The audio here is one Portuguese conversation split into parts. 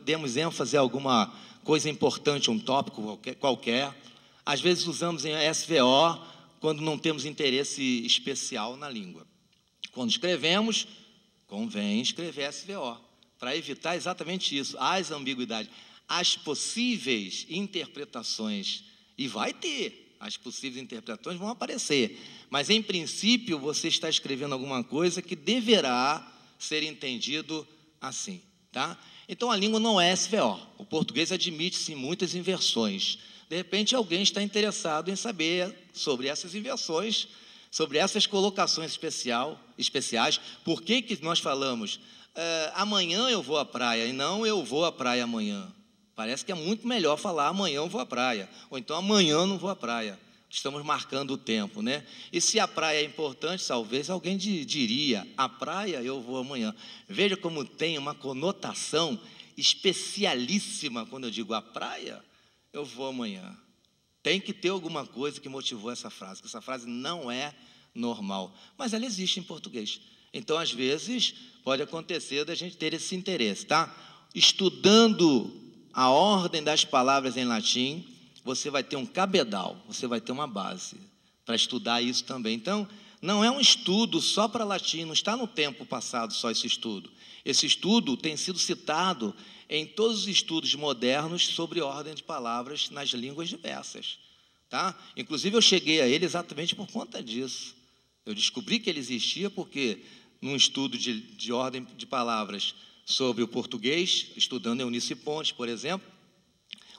demos ênfase a alguma coisa importante, um tópico qualquer. Às vezes usamos em SVO quando não temos interesse especial na língua. Quando escrevemos, convém escrever SVO, para evitar exatamente isso, as ambiguidades, as possíveis interpretações, e vai ter, as possíveis interpretações vão aparecer, mas, em princípio, você está escrevendo alguma coisa que deverá ser entendido assim, tá? Então, a língua não é SVO. O português admite-se muitas inversões. De repente, alguém está interessado em saber sobre essas inversões, sobre essas colocações especiais. Por que nós falamos amanhã eu vou à praia e não eu vou à praia amanhã? Parece que é muito melhor falar amanhã eu vou à praia, ou então amanhã eu não vou à praia. Estamos marcando o tempo, né? E se a praia é importante, talvez alguém diria, a praia eu vou amanhã. Veja como tem uma conotação especialíssima quando eu digo a praia, eu vou amanhã. Tem que ter alguma coisa que motivou essa frase, porque essa frase não é normal, mas ela existe em português. Então, às vezes, pode acontecer da gente ter esse interesse, tá? Estudando a ordem das palavras em latim, você vai ter um cabedal, você vai ter uma base para estudar isso também. Então, não é um estudo só para latim, não está no tempo passado só esse estudo. Esse estudo tem sido citado em todos os estudos modernos sobre ordem de palavras nas línguas diversas, tá? Inclusive, eu cheguei a ele exatamente por conta disso. Eu descobri que ele existia porque, num estudo de ordem de palavras sobre o português, estudando Eunice Pontes, por exemplo,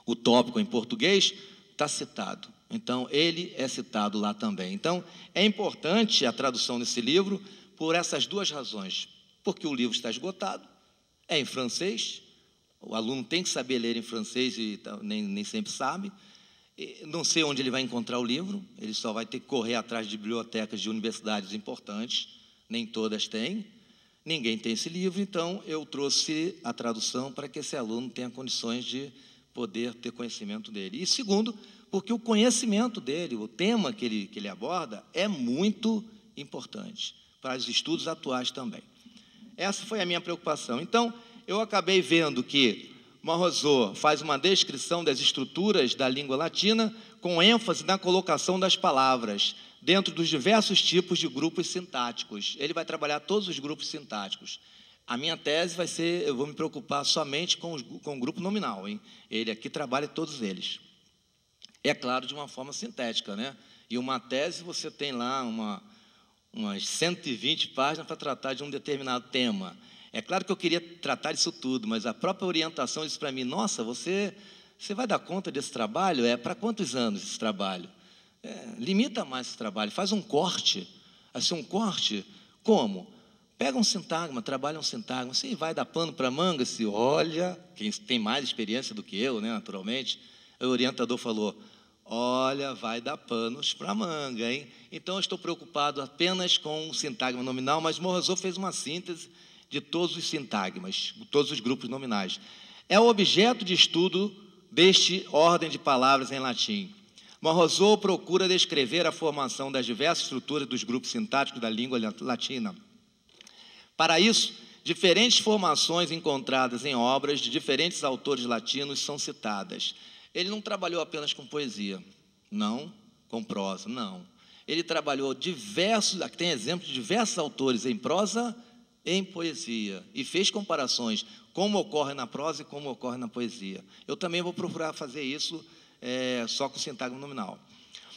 o tópico em português está citado. Então, ele é citado lá também. Então, é importante a tradução desse livro por essas duas razões. Porque o livro está esgotado, é em francês, o aluno tem que saber ler em francês e nem sempre sabe. Não sei onde ele vai encontrar o livro, ele só vai ter que correr atrás de bibliotecas de universidades importantes, nem todas têm. Ninguém tem esse livro, então eu trouxe a tradução para que esse aluno tenha condições de poder ter conhecimento dele. E segundo, porque o conhecimento dele, o tema que ele aborda, é muito importante para os estudos atuais também. Essa foi a minha preocupação. Então, eu acabei vendo que Morozov faz uma descrição das estruturas da língua latina com ênfase na colocação das palavras dentro dos diversos tipos de grupos sintáticos. Ele vai trabalhar todos os grupos sintáticos. A minha tese vai ser, eu vou me preocupar somente com o grupo nominal, hein? Ele aqui trabalha todos eles. É claro, de uma forma sintética, né? E uma tese, você tem lá umas 120 páginas para tratar de um determinado tema. É claro que eu queria tratar disso tudo, mas a própria orientação disse para mim, nossa, você vai dar conta desse trabalho? Para quantos anos esse trabalho? Limita mais esse trabalho, faz um corte. Assim, um corte, como? Pega um sintagma, trabalha um sintagma, se vai dar pano para manga, se olha, quem tem mais experiência do que eu, né, naturalmente, o orientador falou, olha, vai dar panos para manga, hein? Então, eu estou preocupado apenas com o sintagma nominal, mas Morozov fez uma síntese de todos os sintagmas, todos os grupos nominais. É o objeto de estudo deste ordem de palavras em latim. Morozov procura descrever a formação das diversas estruturas dos grupos sintáticos da língua latina. Para isso, diferentes formações encontradas em obras de diferentes autores latinos são citadas. Ele não trabalhou apenas com poesia, não, com prosa, não. Ele trabalhou aqui tem exemplos de diversos autores em prosa e em poesia, e fez comparações, como ocorre na prosa e como ocorre na poesia. Eu também vou procurar fazer isso só com sintagma nominal.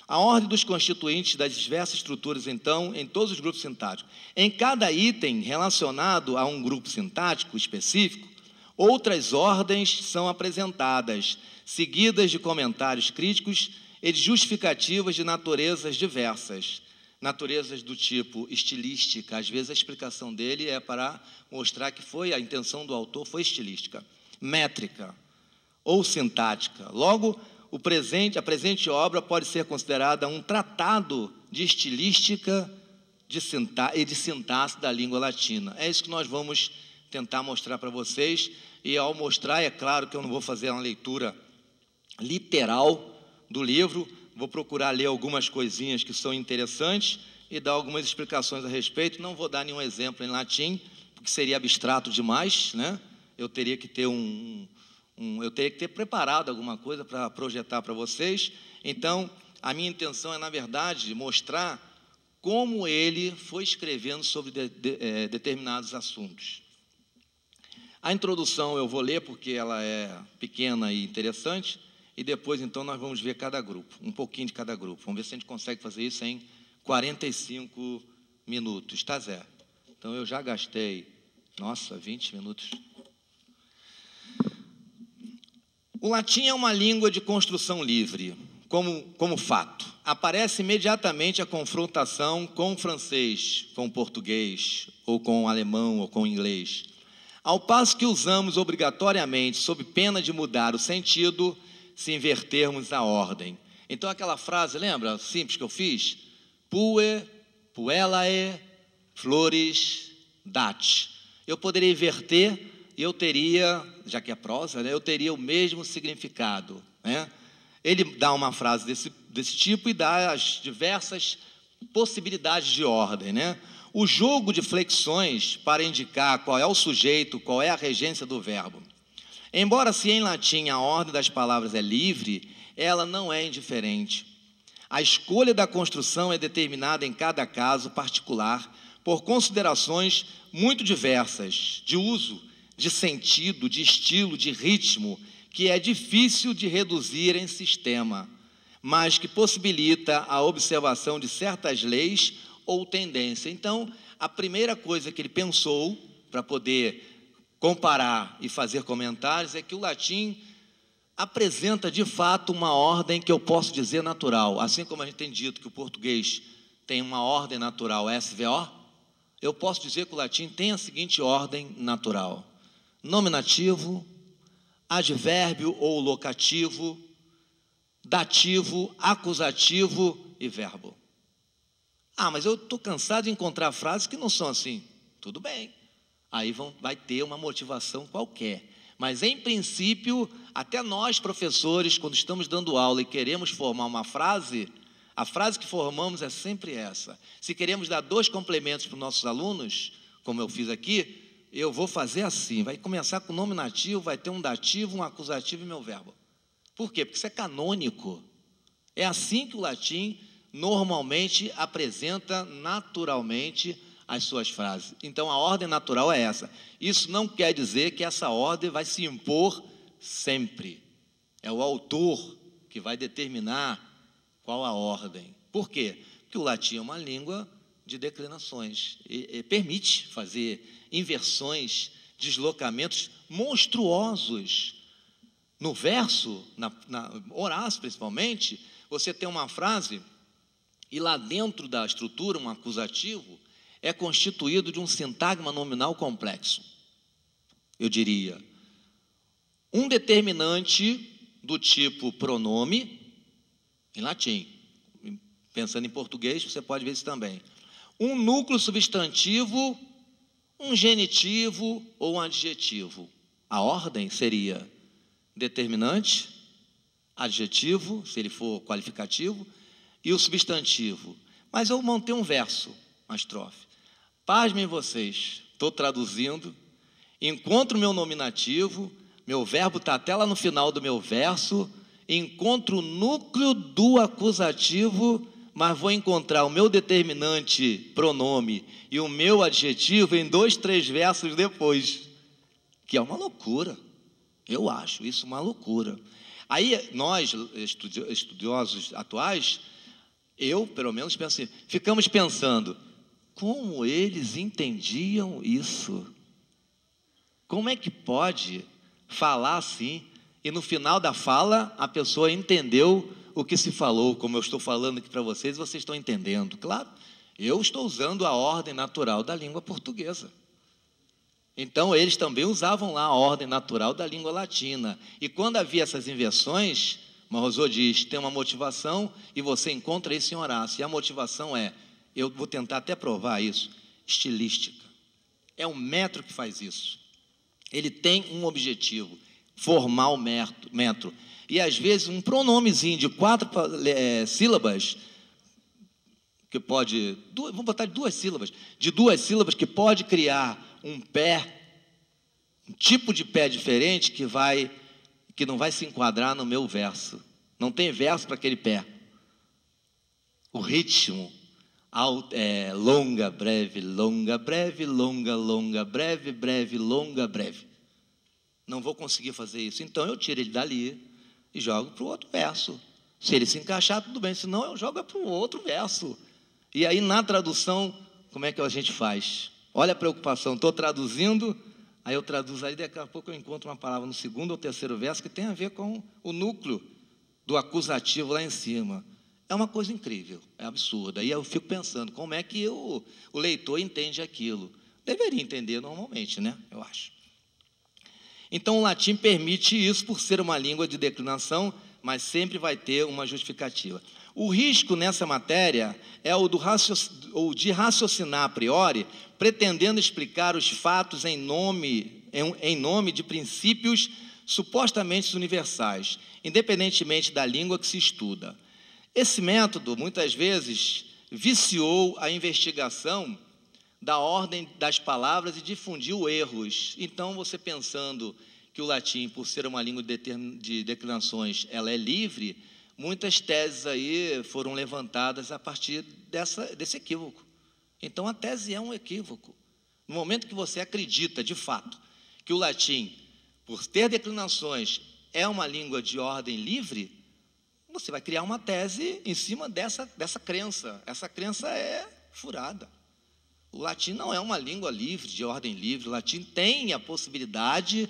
A ordem dos constituintes das diversas estruturas, então, em todos os grupos sintáticos. Em cada item relacionado a um grupo sintático específico, outras ordens são apresentadas, seguidas de comentários críticos e de justificativas de naturezas diversas. Naturezas do tipo estilística, às vezes a explicação dele é para mostrar que a intenção do autor foi estilística. Métrica ou sintática. Logo, a presente obra pode ser considerada um tratado de estilística e de sintaxe da língua latina. É isso que nós vamos tentar mostrar para vocês, e ao mostrar, é claro que eu não vou fazer uma leitura literal do livro, vou procurar ler algumas coisinhas que são interessantes e dar algumas explicações a respeito. Não vou dar nenhum exemplo em latim, porque seria abstrato demais, né? eu teria que ter eu teria que ter preparado alguma coisa para projetar para vocês. Então, a minha intenção é, na verdade, mostrar como ele foi escrevendo sobre determinados assuntos. A introdução eu vou ler porque ela é pequena e interessante, e depois, então, nós vamos ver cada grupo, um pouquinho de cada grupo. Vamos ver se a gente consegue fazer isso em 45 minutos, tá, Zé? Então, eu já gastei, 20 minutos. O latim é uma língua de construção livre, como fato. Aparece imediatamente a confrontação com o francês, com o português, ou com o alemão, ou com o inglês. Ao passo que usamos obrigatoriamente, sob pena de mudar o sentido, se invertermos a ordem. Então, aquela frase, lembra, simples que eu fiz? Pue, puellae, flores, dat. Eu poderia inverter e eu teria, já que é prosa, né, eu teria o mesmo significado, né? Ele dá uma frase desse tipo e dá as diversas possibilidades de ordem, né? O jogo de flexões para indicar qual é o sujeito, qual é a regência do verbo. Embora, se em latim a ordem das palavras é livre, ela não é indiferente. A escolha da construção é determinada em cada caso particular por considerações muito diversas, de uso, de sentido, de estilo, de ritmo, que é difícil de reduzir em sistema, mas que possibilita a observação de certas leis ou tendência. Então, a primeira coisa que ele pensou para poder comparar e fazer comentários é que o latim apresenta, de fato, uma ordem que eu posso dizer natural. Assim como a gente tem dito que o português tem uma ordem natural, SVO, eu posso dizer que o latim tem a seguinte ordem natural: nominativo, advérbio ou locativo, dativo, acusativo e verbo. Mas eu estou cansado de encontrar frases que não são assim. Tudo bem, aí vai ter uma motivação qualquer. Mas, em princípio, até nós, professores, quando estamos dando aula e queremos formar uma frase, a frase que formamos é sempre essa. Se queremos dar 2 complementos para os nossos alunos, como eu fiz aqui, eu vou fazer assim, vai começar com o nominativo, vai ter um dativo, um acusativo e meu verbo. Por quê? Porque isso é canônico. É assim que o latim normalmente apresenta naturalmente as suas frases. Então, a ordem natural é essa. Isso não quer dizer que essa ordem vai se impor sempre. É o autor que vai determinar qual a ordem. Por quê? Porque o latim é uma língua de declinações e permite fazer inversões, deslocamentos monstruosos. No verso, na Horácio principalmente, você tem uma frase e lá dentro da estrutura, um acusativo, é constituído de um sintagma nominal complexo. Eu diria, um determinante do tipo pronome, em latim. Pensando em português, você pode ver isso também. Um núcleo substantivo, um genitivo ou um adjetivo. A ordem seria determinante, adjetivo, se ele for qualificativo, e o substantivo. Mas eu montei um verso, uma estrofe. Pasmem vocês, estou traduzindo, encontro o meu nominativo, meu verbo está até lá no final do meu verso, encontro o núcleo do acusativo, mas vou encontrar o meu determinante pronome e o meu adjetivo em 2, 3 versos depois, que é uma loucura. Eu acho isso uma loucura. Aí nós, estudiosos atuais, eu, pelo menos, penso assim, ficamos pensando, como eles entendiam isso? Como é que pode falar assim e no final da fala a pessoa entendeu o que se falou, como eu estou falando aqui para vocês, vocês estão entendendo? Claro, eu estou usando a ordem natural da língua portuguesa. Então, eles também usavam lá a ordem natural da língua latina. E quando havia essas inversões, Rousseau diz, tem uma motivação e você encontra isso em Horácio. E a motivação é, eu vou tentar até provar isso, estilística. É um metro que faz isso. Ele tem um objetivo, formar o metro. E, às vezes, um pronomezinho de 4 sílabas, que pode, vamos botar de 2 sílabas, que pode criar um pé tipo de pé diferente que não vai se enquadrar no meu verso. Não tem verso para aquele pé. O ritmo é longa, breve, longa, breve, longa, longa, breve, breve, longa, breve. Não vou conseguir fazer isso. Então eu tiro ele dali e jogo para o outro verso. Se ele se encaixar, tudo bem. Se não, eu jogo para o outro verso. E aí, na tradução, como é que a gente faz? Olha a preocupação. Estou traduzindo, aí eu traduzo aí, daqui a pouco eu encontro uma palavra no segundo ou terceiro verso que tem a ver com o núcleo do acusativo lá em cima. É uma coisa incrível, é absurda. E eu fico pensando, como é que o leitor entende aquilo? Deveria entender normalmente, né? Eu acho. Então, o latim permite isso por ser uma língua de declinação, mas sempre vai ter uma justificativa. O risco nessa matéria é o de raciocinar a priori, pretendendo explicar os fatos em nome de princípios supostamente universais, independentemente da língua que se estuda. Esse método, muitas vezes, viciou a investigação da ordem das palavras e difundiu erros. Então, você pensando que o latim, por ser uma língua de declinações, ela é livre, muitas teses aí foram levantadas a partir desse equívoco. Então, a tese é um equívoco. No momento que você acredita, de fato, que o latim, por ter declinações, é uma língua de ordem livre, você vai criar uma tese em cima dessa crença. Essa crença é furada. O latim não é uma língua livre, de ordem livre. O latim tem a possibilidade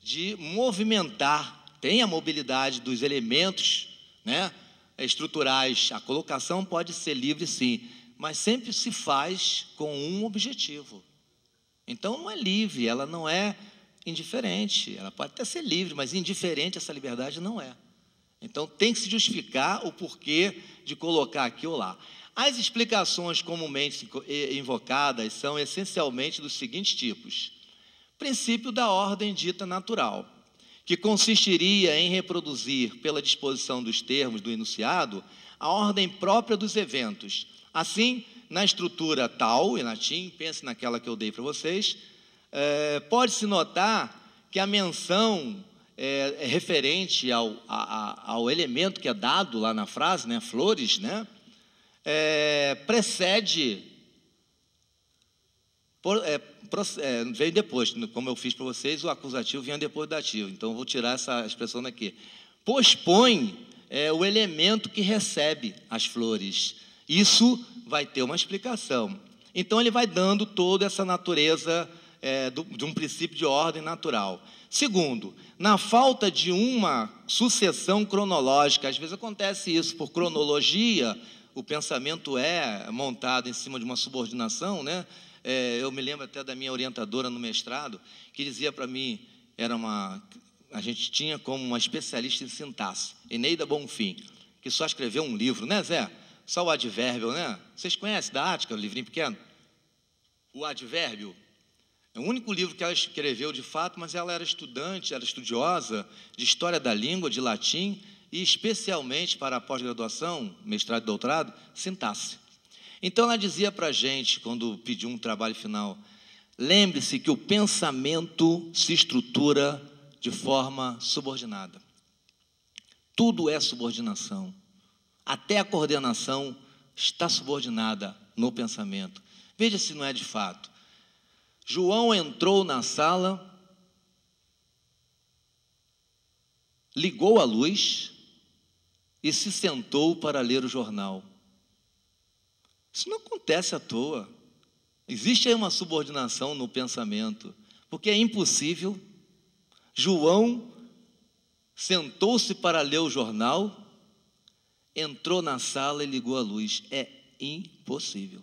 de movimentar, tem a mobilidade dos elementos, né, estruturais. A colocação pode ser livre, sim, mas sempre se faz com um objetivo. Então, não é livre, ela não é indiferente. Ela pode até ser livre, mas indiferente essa liberdade não é. Então, tem que se justificar o porquê de colocar aqui ou lá. As explicações comumente invocadas são essencialmente dos seguintes tipos. Princípio da ordem dita natural, que consistiria em reproduzir, pela disposição dos termos do enunciado, a ordem própria dos eventos. Assim, na estrutura tal, em latim, pense naquela que eu dei para vocês, pode-se notar que a menção é referente ao elemento que é dado lá na frase, né, flores, né, precede, vem depois, como eu fiz para vocês, o acusativo vinha depois do dativo, então eu vou tirar essa expressão daqui. Pospõe o elemento que recebe as flores. Isso vai ter uma explicação. Então, ele vai dando toda essa natureza de um princípio de ordem natural. Segundo, na falta de uma sucessão cronológica, às vezes acontece isso por cronologia, o pensamento é montado em cima de uma subordinação, né? Eu me lembro até da minha orientadora no mestrado, que dizia para mim, a gente tinha como uma especialista em sintaxe, Eneida Bonfim, que só escreveu um livro, né, Zé? Só o advérbio, né? Vocês conhecem da Ática, o livrinho pequeno? O advérbio é o único livro que ela escreveu de fato, mas ela era estudante, era estudiosa de história da língua, de latim, e especialmente para a pós-graduação, mestrado e doutorado, sintaxe. Então, ela dizia para a gente, quando pediu um trabalho final, lembre-se que o pensamento se estrutura de forma subordinada. Tudo é subordinação. Até a coordenação está subordinada no pensamento. Veja se não é de fato. João entrou na sala, ligou a luz e se sentou para ler o jornal. Isso não acontece à toa. Existe aí uma subordinação no pensamento, porque é impossível. João sentou-se para ler o jornal, entrou na sala e ligou a luz. É impossível.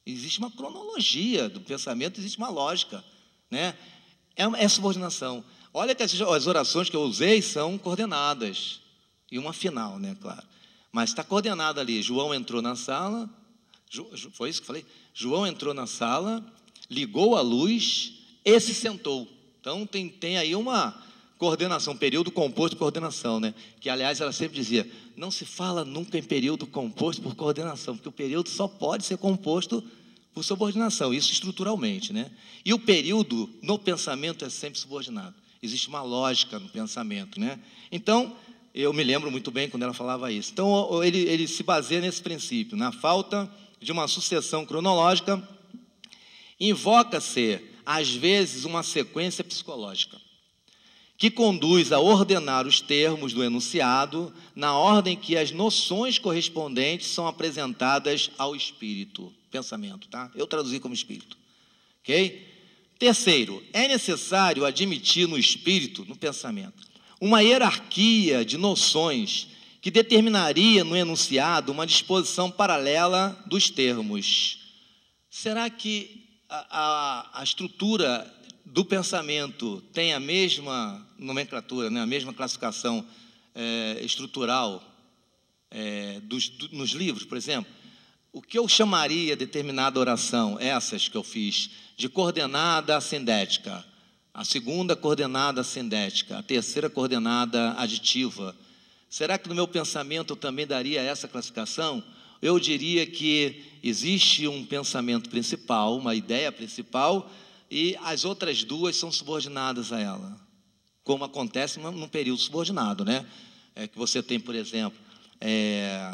Existe uma cronologia do pensamento, existe uma lógica, né? É subordinação. Olha que as orações que eu usei são coordenadas. E uma final, né, claro. Mas está coordenada ali. João entrou na sala, foi isso que eu falei? João entrou na sala, ligou a luz e se sentou. Então, tem aí uma coordenação, período composto de coordenação, né? Que, aliás, ela sempre dizia, não se fala nunca em período composto por coordenação, porque o período só pode ser composto Por subordinação, isso estruturalmente, né? E o período no pensamento é sempre subordinado. Existe uma lógica no pensamento, né? Então, eu me lembro muito bem quando ela falava isso. Então, ele se baseia nesse princípio. Na falta de uma sucessão cronológica, invoca-se, às vezes, uma sequência psicológica, que conduz a ordenar os termos do enunciado na ordem que as noções correspondentes são apresentadas ao espírito. Pensamento, tá? Eu traduzi como espírito. Ok? Terceiro, é necessário admitir no espírito, no pensamento, uma hierarquia de noções que determinaria no enunciado uma disposição paralela dos termos. Será que a estrutura do pensamento tem a mesma nomenclatura, né, a mesma classificação estrutural nos livros, por exemplo? O que eu chamaria determinada oração, essas que eu fiz, de coordenada assindética, a segunda coordenada assindética, a terceira coordenada aditiva, será que no meu pensamento eu também daria essa classificação? Eu diria que existe um pensamento principal, uma ideia principal, e as outras duas são subordinadas a ela, como acontece num período subordinado, né? Que você tem, por exemplo,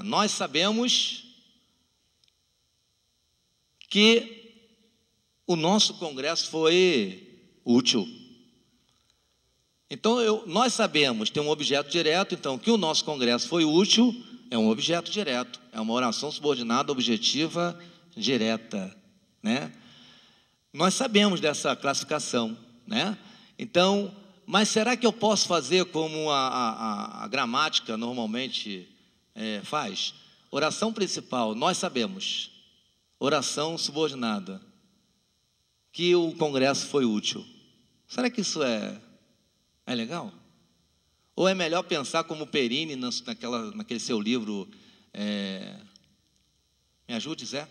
nós sabemos que o nosso congresso foi útil. Então, nós sabemos, tem um objeto direto, então, que o nosso congresso foi útil, é um objeto direto, é uma oração subordinada, objetiva, direta, né? Nós sabemos dessa classificação, né? Então, mas será que eu posso fazer como a gramática normalmente faz? Oração principal, nós sabemos. Oração subordinada, que o congresso foi útil. Será que isso é legal? Ou é melhor pensar como Perini, naquele seu livro, me ajude, Zé?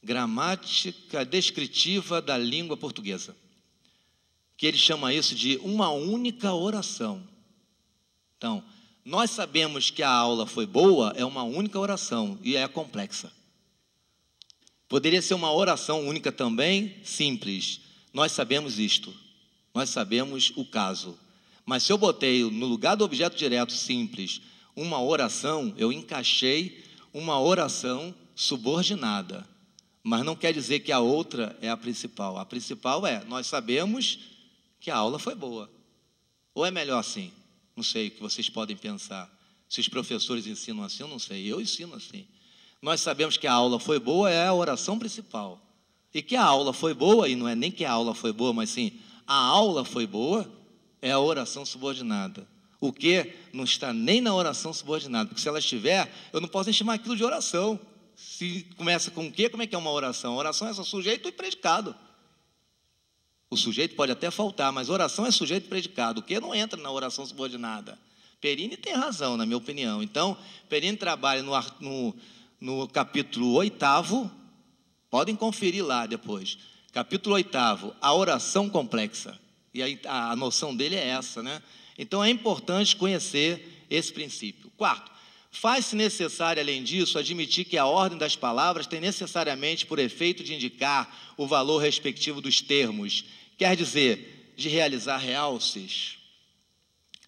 Gramática Descritiva da Língua Portuguesa, que ele chama isso de uma única oração. Então, nós sabemos que a aula foi boa, é uma única oração, e é complexa. Poderia ser uma oração única também, simples. Nós sabemos isto, nós sabemos o caso. Mas se eu botei no lugar do objeto direto simples uma oração, eu encaixei uma oração subordinada. Mas não quer dizer que a outra é a principal. A principal nós sabemos que a aula foi boa. Ou é melhor assim? Não sei o que vocês podem pensar. Se os professores ensinam assim, eu não sei. Eu ensino assim. Nós sabemos que a aula foi boa, é a oração principal. E que a aula foi boa, e não é nem que a aula foi boa, mas sim, a aula foi boa, é a oração subordinada. O que não está nem na oração subordinada, porque se ela estiver, eu não posso nem chamar aquilo de oração. Se começa com o quê? Como é que é uma oração? A oração é só sujeito e predicado. O sujeito pode até faltar, mas oração é sujeito e predicado. O que não entra na oração subordinada? Perini tem razão, na minha opinião. Então, Perini trabalha no capítulo 8º, podem conferir lá depois. Capítulo 8º, a oração complexa. E aí a noção dele é essa, né? Então é importante conhecer esse princípio. Quarto, faz-se necessário, além disso, admitir que a ordem das palavras tem necessariamente por efeito de indicar o valor respectivo dos termos, quer dizer, de realizar realces.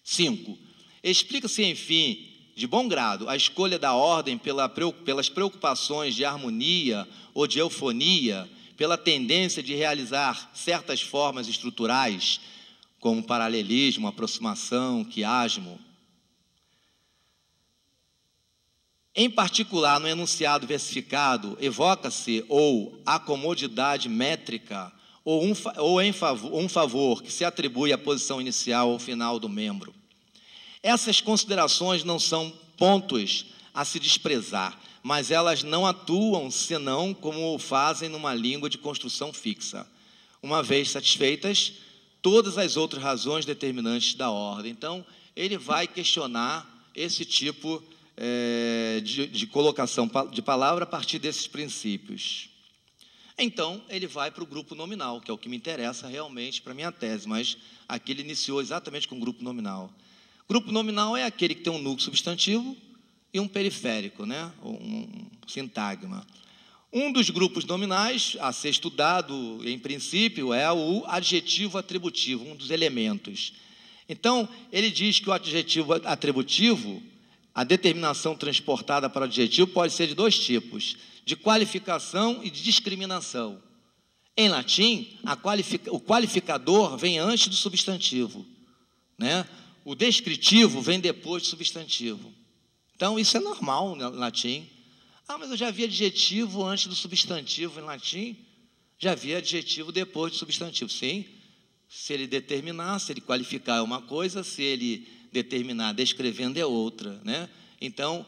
5. Explica-se, enfim, de bom grado, a escolha da ordem pelas preocupações de harmonia ou de eufonia, pela tendência de realizar certas formas estruturais, como paralelismo, aproximação, quiasmo. Em particular, no enunciado versificado, evoca-se ou a comodidade métrica ou um favor que se atribui à posição inicial ou final do membro. Essas considerações não são pontos a se desprezar, mas elas não atuam senão como o fazem numa língua de construção fixa, uma vez satisfeitas todas as outras razões determinantes da ordem. Então, ele vai questionar esse tipo de colocação de palavra a partir desses princípios. Então, ele vai para o grupo nominal, que é o que me interessa realmente para a minha tese, mas aqui ele iniciou exatamente com o grupo nominal. Grupo nominal é aquele que tem um núcleo substantivo e um periférico, né? Um sintagma. Um dos grupos nominais a ser estudado, em princípio, é o adjetivo atributivo, um dos elementos. Então, ele diz que o adjetivo atributivo, a determinação transportada para o adjetivo pode ser de dois tipos, de qualificação e de discriminação. Em latim, o qualificador vem antes do substantivo, né? O descritivo vem depois do substantivo. Então, isso é normal no latim. Ah, mas eu já vi adjetivo antes do substantivo em latim. Já vi adjetivo depois do substantivo. Sim, se ele determinar, se ele qualificar é uma coisa, se ele determinar descrevendo é outra, né? Então,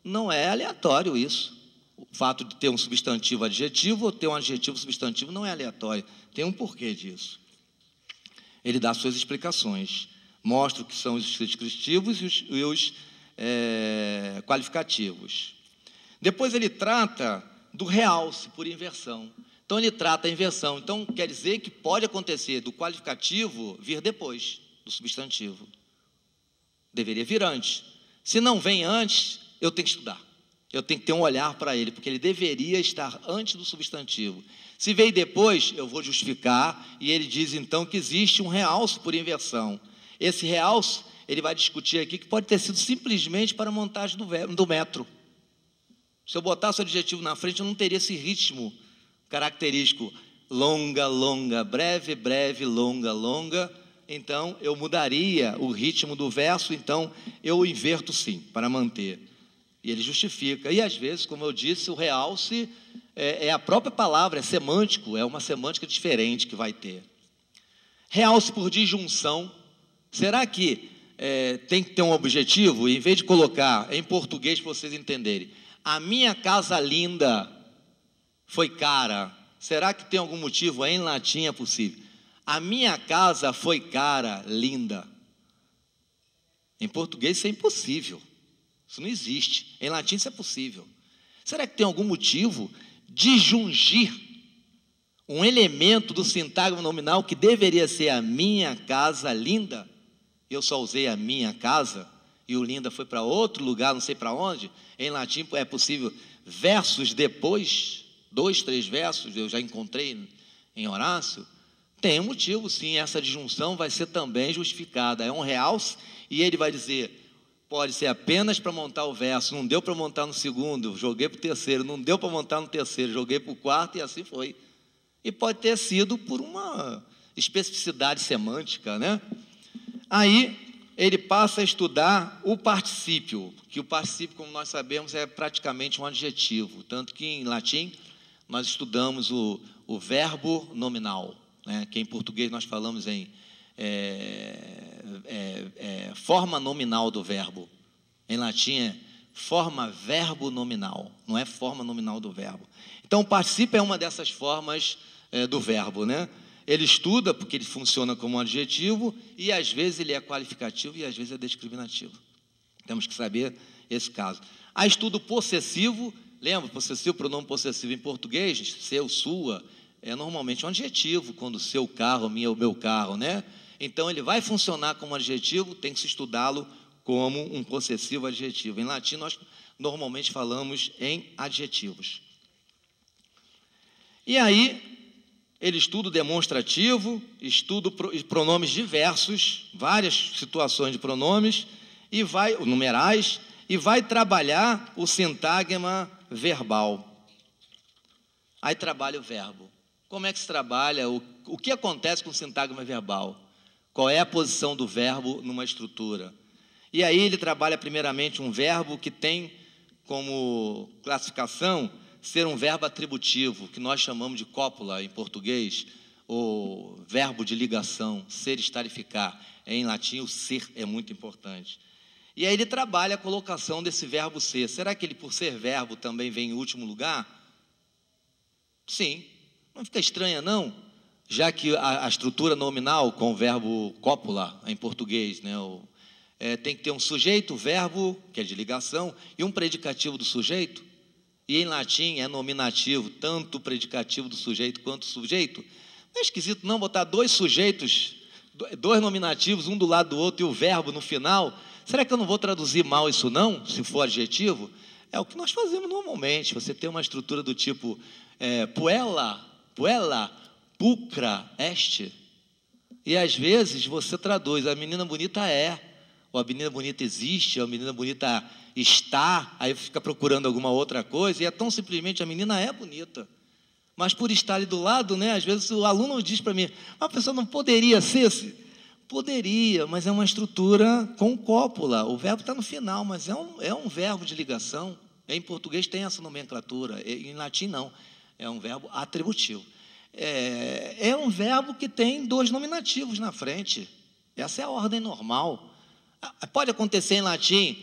não é aleatório isso. O fato de ter um substantivo adjetivo ou ter um adjetivo substantivo não é aleatório. Tem um porquê disso. Ele dá suas explicações. Mostra o que são os descritivos e os qualificativos. Depois ele trata do realce por inversão. Então, ele trata a inversão. Então, quer dizer que pode acontecer do qualificativo vir depois do substantivo. Deveria vir antes. Se não vem antes, eu tenho que estudar. Eu tenho que ter um olhar para ele, porque ele deveria estar antes do substantivo. Se veio depois, eu vou justificar, e ele diz, então, que existe um realce por inversão. Esse realce, ele vai discutir aqui, que pode ter sido simplesmente para a montagem do metro. Se eu botasse o adjetivo na frente, eu não teria esse ritmo característico, longa, longa, breve, breve, longa, longa. Então, eu mudaria o ritmo do verso, então, eu inverto sim, para manter. E ele justifica. E, às vezes, como eu disse, o realce é a própria palavra, é semântico, é uma semântica diferente que vai ter. Realce por disjunção. Será que tem que ter um objetivo? Em vez de colocar em português, para vocês entenderem, a minha casa linda foi cara. Será que tem algum motivo? Em latim é possível. A minha casa foi cara, linda. Em português isso é impossível. Isso não existe. Em latim isso é possível. Será que tem algum motivo de jungir um elemento do sintagma nominal que deveria ser a minha casa linda? Eu só usei a minha casa e o linda foi para outro lugar, não sei para onde. Em latim é possível versos depois, 2, 3 versos, eu já encontrei em Horácio. Tem um motivo, sim, essa disjunção vai ser também justificada. É um realce e ele vai dizer... Pode ser apenas para montar o verso, não deu para montar no segundo, joguei para o terceiro, não deu para montar no terceiro, joguei para o quarto e assim foi. E pode ter sido por uma especificidade semântica, né? Aí ele passa a estudar o particípio, que o particípio, como nós sabemos, é praticamente um adjetivo, tanto que em latim nós estudamos o verbo nominal, né? Que em português nós falamos em forma nominal do verbo. Em latim é forma verbo nominal, não é forma nominal do verbo. Então, o particípio é uma dessas formas do verbo, né? Ele estuda porque ele funciona como um adjetivo e, às vezes, ele é qualificativo e, às vezes, é discriminativo. Temos que saber esse caso. Há estudo possessivo, lembra? Possessivo, pronome possessivo em português, seu, sua, é normalmente um adjetivo, quando seu carro, minha, o meu carro, né? Então, ele vai funcionar como adjetivo, tem que se estudá-lo como um possessivo adjetivo. Em latim, nós normalmente falamos em adjetivos. E aí, ele estuda o demonstrativo, estuda pronomes diversos, várias situações de pronomes, e numerais, e vai trabalhar o sintagma verbal. Aí trabalha o verbo. Como é que se trabalha? O que acontece com o sintagma verbal? Qual é a posição do verbo numa estrutura? E aí ele trabalha primeiramente um verbo que tem como classificação ser um verbo atributivo, que nós chamamos de cópula em português, ou verbo de ligação, ser, estar e ficar. Em latim, o ser é muito importante. E aí ele trabalha a colocação desse verbo ser. Será que ele, por ser verbo, também vem em último lugar? Sim. Não fica estranha, não? Já que a estrutura nominal com o verbo cópula, em português, né, tem que ter um sujeito, verbo, que é de ligação, e um predicativo do sujeito. E em latim é nominativo, tanto o predicativo do sujeito quanto o sujeito. Não é esquisito não botar dois sujeitos, dois nominativos, um do lado do outro, e o verbo no final? Será que eu não vou traduzir mal isso não, se for adjetivo? É o que nós fazemos normalmente. Você tem uma estrutura do tipo puella, pulcra est. E, às vezes, você traduz, a menina bonita é, ou a menina bonita existe, ou a menina bonita está, aí fica procurando alguma outra coisa, e é tão simplesmente, a menina é bonita. Mas, por estar ali do lado, né, às vezes o aluno diz para mim, a pessoa não poderia ser? Poderia, mas é uma estrutura com cópula. O verbo está no final, mas é um verbo de ligação. Em português tem essa nomenclatura, em latim não. É um verbo atributivo. É um verbo que tem 2 nominativos na frente. Essa é a ordem normal. Pode acontecer em latim,